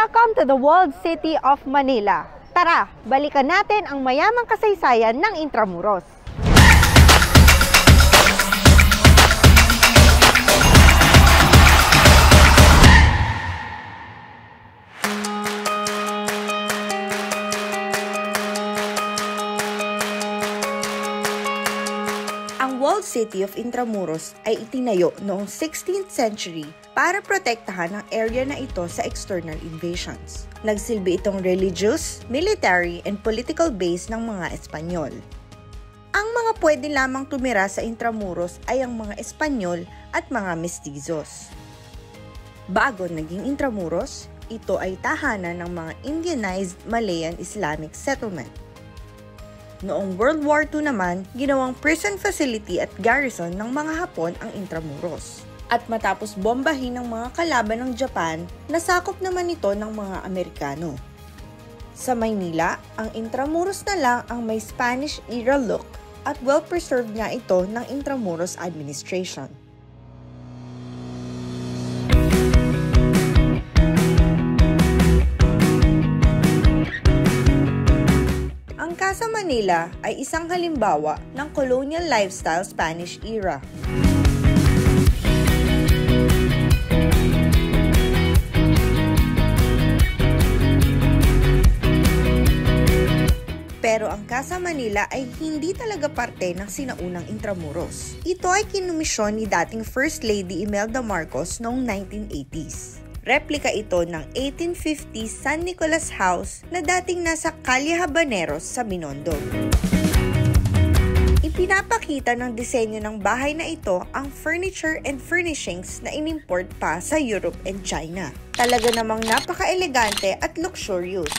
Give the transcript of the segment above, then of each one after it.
Welcome to the Walled City of Manila. Tara, balikan natin ang mayamang kasaysayan ng Intramuros. Ang walled city of Intramuros ay itinayo noong 16th century para protektahan ang area na ito sa external invasions. Nagsilbi itong religious, military, and political base ng mga Espanyol. Ang mga pwede lamang tumira sa Intramuros ay ang mga Espanyol at mga Mestizos. Bago naging Intramuros, ito ay tahanan ng mga Indianized Malayan Islamic settlement. Noong World War II naman, ginawang prison facility at garrison ng mga Hapon ang Intramuros. At matapos bombahin ng mga kalaban ng Japan, nasakop naman ito ng mga Amerikano. Sa Maynila, ang Intramuros na lang ang may Spanish-era look at well-preserved nga ito ng Intramuros administration. Ang Casa Manila ay isang halimbawa ng colonial lifestyle Spanish era. Pero ang Casa Manila ay hindi talaga parte ng sinaunang Intramuros. Ito ay kinumisyon ni dating First Lady Imelda Marcos noong 1980s. Replika ito ng 1850 San Nicolas House na dating nasa Calle Habaneros sa Binondo. Ipinapakita ng disenyo ng bahay na ito ang furniture and furnishings na inimport pa sa Europe and China. Talaga namang napaka-elegante at luxurious.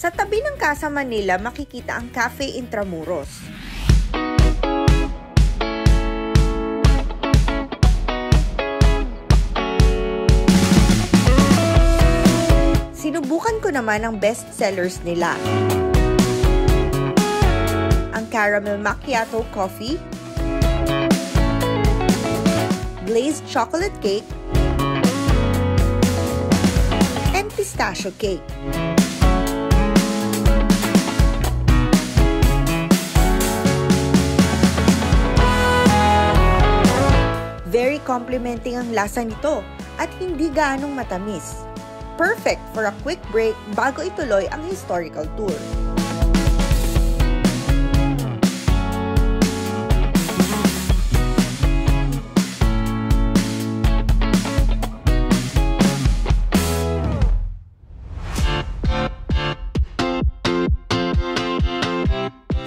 Sa tabi ng Casa Manila, makikita ang Cafe Intramuros. Sinubukan ko naman ang best sellers nila. Ang Caramel Macchiato Coffee, Glazed Chocolate Cake, and Pistachio Cake. Very complimenting ang lasa nito at hindi gaanong matamis. Perfect for a quick break bago ituloy ang historical tour.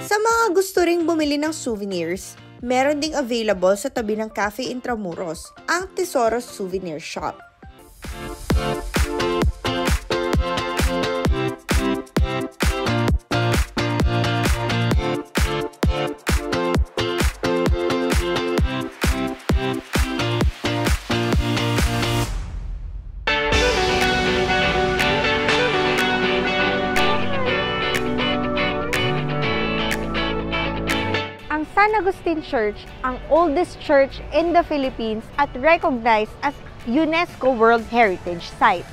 Sa mga gusto ring bumili ng souvenirs, meron ding available sa tabi ng Cafe Intramuros, ang Tesoros Souvenir Shop. Ang San Agustin Church, ang oldest church in the Philippines at recognized as UNESCO World Heritage Site.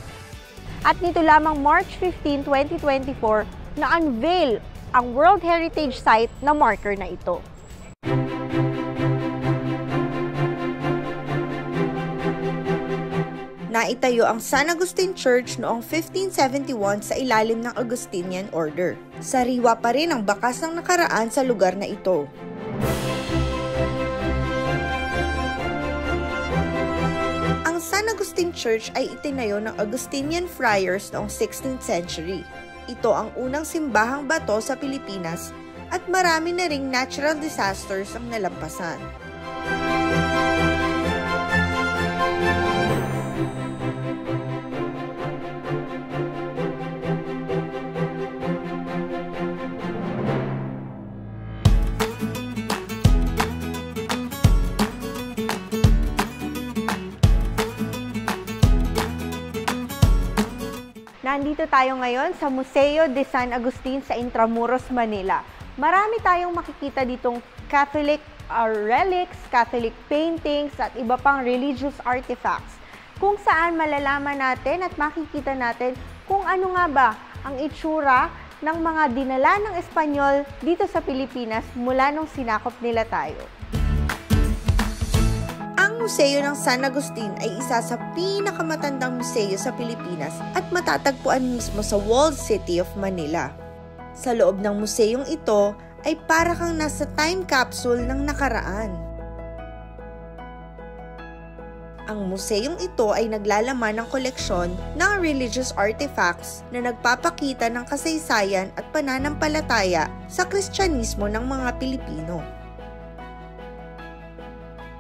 At nito lamang March 15, 2024, na-unveil ang World Heritage Site na marker na ito. Naitayo ang San Agustin Church noong 1571 sa ilalim ng Augustinian Order. Sariwa pa rin ang bakas ng nakaraan sa lugar na ito. Ang San Agustin Church ay itinayo ng Augustinian friars noong 16th century. Ito ang unang simbahang bato sa Pilipinas at marami na ring natural disasters ang nalampasan. nandito tayo ngayon sa Museo de San Agustin sa Intramuros, Manila. Marami tayong makikita ditong Catholic relics, Catholic paintings at iba pang religious artifacts, kung saan malalaman natin at makikita natin kung ano nga ba ang itsura ng mga dinala ng Espanyol dito sa Pilipinas mula nung sinakop nila tayo. Ang Museo ng San Agustin ay isa sa pinakamatandang museo sa Pilipinas at matatagpuan mismo sa walled city of Manila. Sa loob ng museyong ito ay para kang nasa time capsule ng nakaraan. Ang museyong ito ay naglalaman ng koleksyon ng religious artifacts na nagpapakita ng kasaysayan at pananampalataya sa Kristyanismo ng mga Pilipino.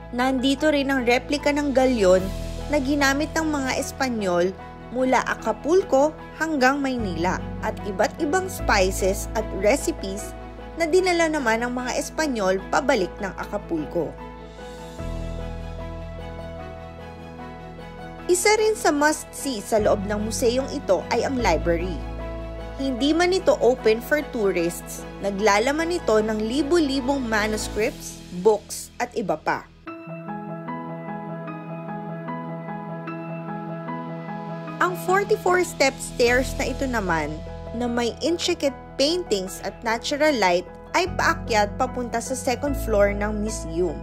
Nandito rin ang replika ng galyon na ginamit ng mga Espanyol mula Acapulco hanggang Maynila at iba't ibang spices at recipes na dinala naman ng mga Espanyol pabalik ng Acapulco. Isa rin sa must-see sa loob ng museyong ito ay ang library. Hindi man ito open for tourists, naglalaman ito ng libu-libong manuscripts, books at iba pa. Ang 44-step stairs na ito naman, na may intricate paintings at natural light, ay paakyat papunta sa second floor ng museum.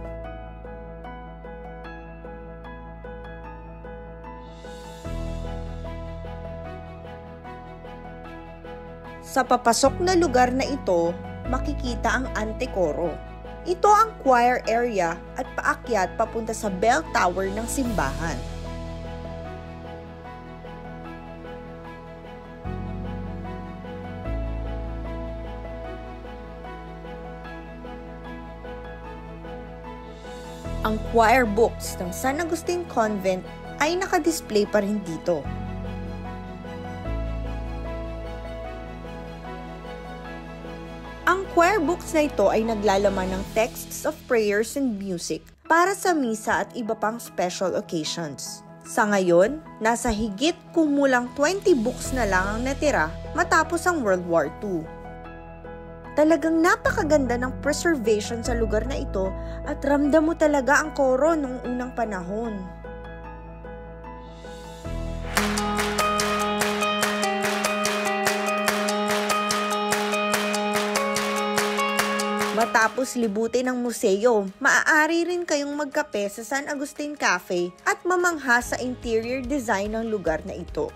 Sa papasok na lugar na ito, makikita ang antecoro. Ito ang choir area at paakyat papunta sa bell tower ng simbahan. Ang choir books ng San Agustin Convent ay nakadisplay pa rin dito. Ang choir books na ito ay naglalaman ng texts of prayers and music para sa misa at iba pang special occasions. Sa ngayon, nasa higit kumulang 20 books na lang ang natira matapos ang World War II. Talagang napakaganda ng preservation sa lugar na ito at ramdam mo talaga ang koro noong unang panahon. Matapos libutin ang museo, maaari rin kayong magkape sa San Agustin Cafe at mamangha sa interior design ng lugar na ito.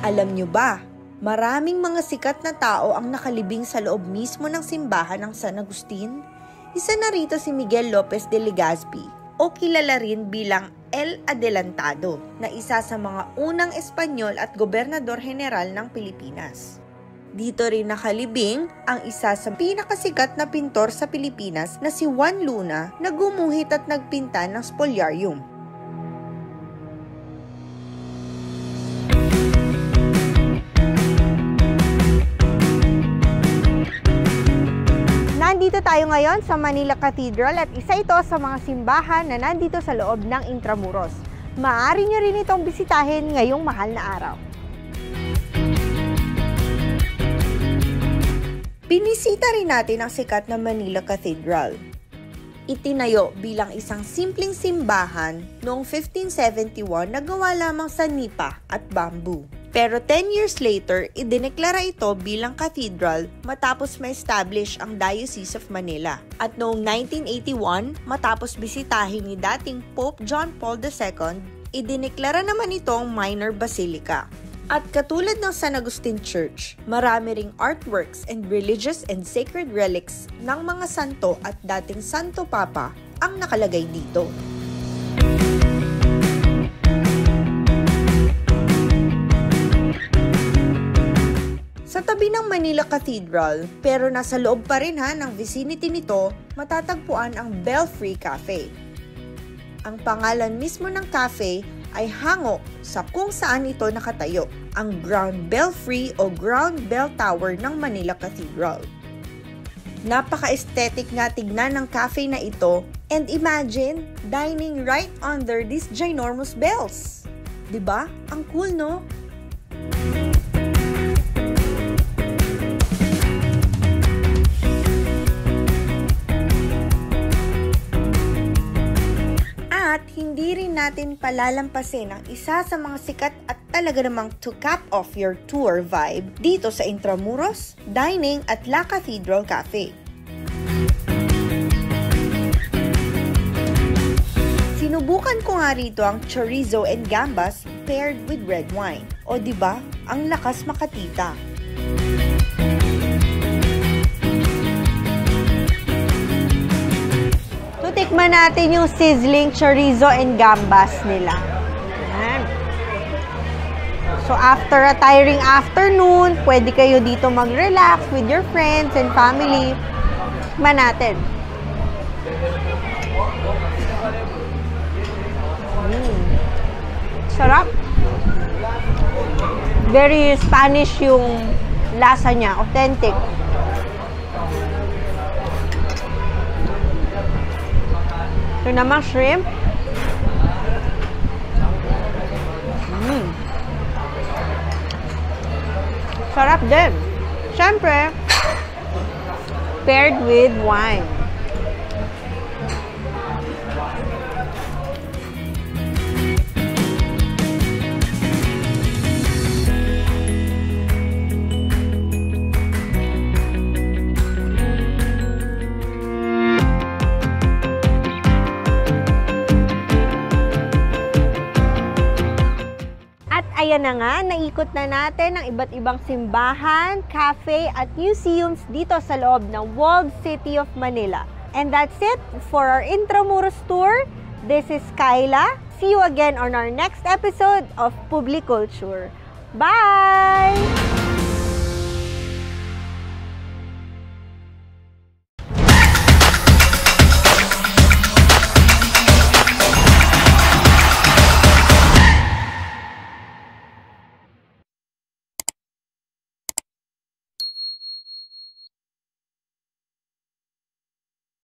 Alam nyo ba, maraming mga sikat na tao ang nakalibing sa loob mismo ng simbahan ng San Agustin? Isa na rito si Miguel Lopez de Legazpi, o kilala rin bilang El Adelantado, na isa sa mga unang Espanyol at Gobernador General ng Pilipinas. Dito rin nakalibing ang isa sa pinakasikat na pintor sa Pilipinas na si Juan Luna na gumuhit at nagpinta ng spoliarium. Nandito tayo ngayon sa Manila Cathedral at isa ito sa mga simbahan na nandito sa loob ng Intramuros. Maaari nyo rin itong bisitahin ngayong mahal na araw. Binisita rin natin ang sikat na Manila Cathedral. Itinayo bilang isang simpleng simbahan noong 1571 na gawa lamang sa nipa at bamboo. Pero 10 years later, idineklara ito bilang cathedral matapos ma-establish ang Diocese of Manila. At noong 1981, matapos bisitahin ni dating Pope John Paul II, idineklara naman itong minor basilica. At katulad ng San Agustin Church, marami ring artworks and religious and sacred relics ng mga santo at dating Santo Papa ang nakalagay dito. Sa tabi ng Manila Cathedral, pero nasa loob pa rin ng vicinity nito, matatagpuan ang Belfry Cafe. Ang pangalan mismo ng cafe ay hango sa kung saan ito nakatayo, ang Ground Belfry o Ground Bell Tower ng Manila Cathedral. Napaka-aesthetic nga tignan ng cafe na ito, and imagine dining right under these ginormous bells. 'Di ba? Ang cool, no? At hindi rin natin palalampasin ang isa sa mga sikat at talaga namang to cap off your tour vibe dito sa Intramuros Dining at La Cathedral Cafe. Sinubukan ko nga rito ang chorizo and gambas paired with red wine. O di ba? Ang lakas makatita. Tikman natin yung sizzling chorizo and gambas nila. Ayan. So, after a tiring afternoon, pwede kayo dito mag-relax with your friends and family. Tikman natin. Sarap. Very Spanish yung lasa niya. Authentic. Ito naman shrimp. Sarap din. Siyempre, paired with wine. Ayan na nga, naikot na natin ang iba't ibang simbahan, cafe at museums dito sa loob ng Walled City of Manila. And that's it for our Intramuros tour. This is Kyla. See you again on our next episode of Publiculture. Bye!